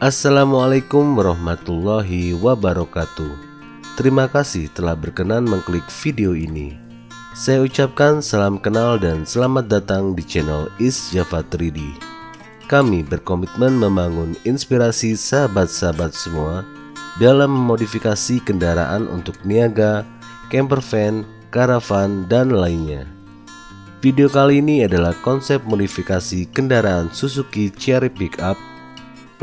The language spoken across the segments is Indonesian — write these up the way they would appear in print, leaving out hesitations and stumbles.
Assalamualaikum warahmatullahi wabarakatuh. Terima kasih telah berkenan mengklik video ini. Saya ucapkan salam kenal dan selamat datang di channel Is Java 3D. Kami berkomitmen membangun inspirasi sahabat-sahabat semua dalam memodifikasi kendaraan untuk niaga, camper van, karavan, dan lainnya. Video kali ini adalah konsep modifikasi kendaraan Suzuki Cherry Pickup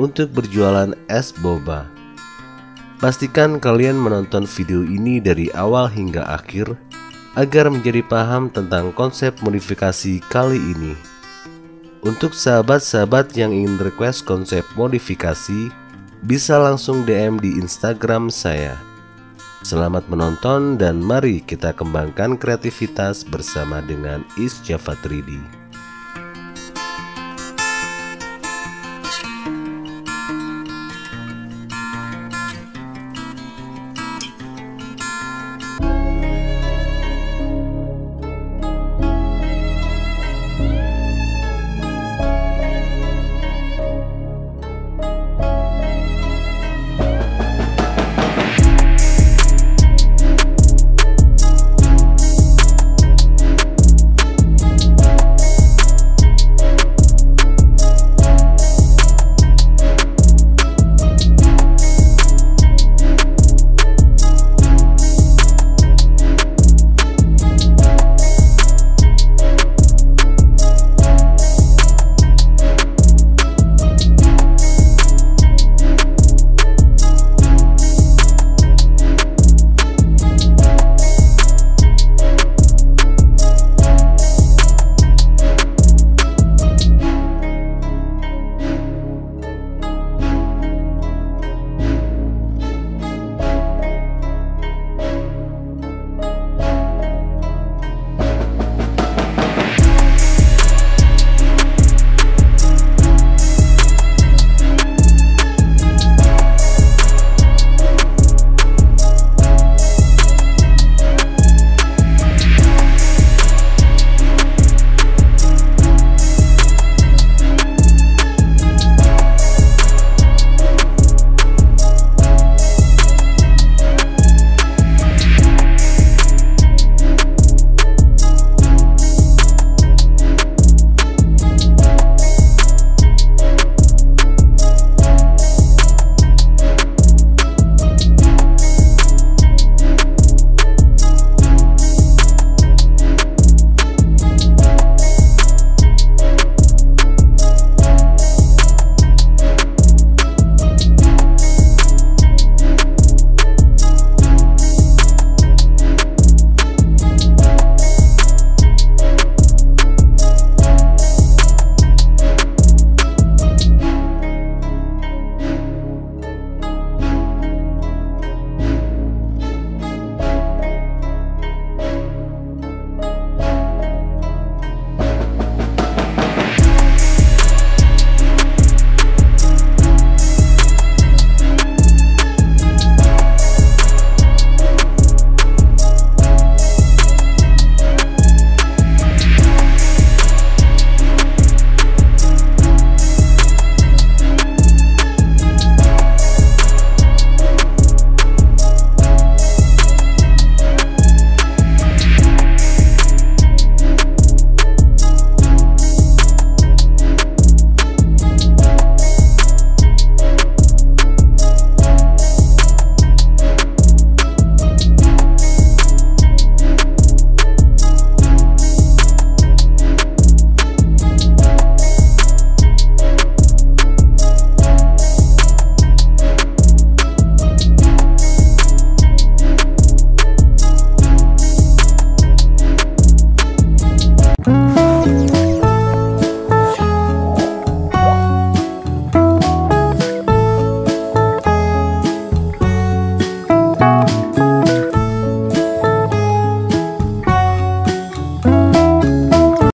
untuk berjualan es boba. Pastikan kalian menonton video ini dari awal hingga akhir agar menjadi paham tentang konsep modifikasi kali ini. Untuk sahabat-sahabat yang ingin request konsep modifikasi, bisa langsung DM di Instagram saya. Selamat menonton dan mari kita kembangkan kreativitas bersama dengan Is Java 3D.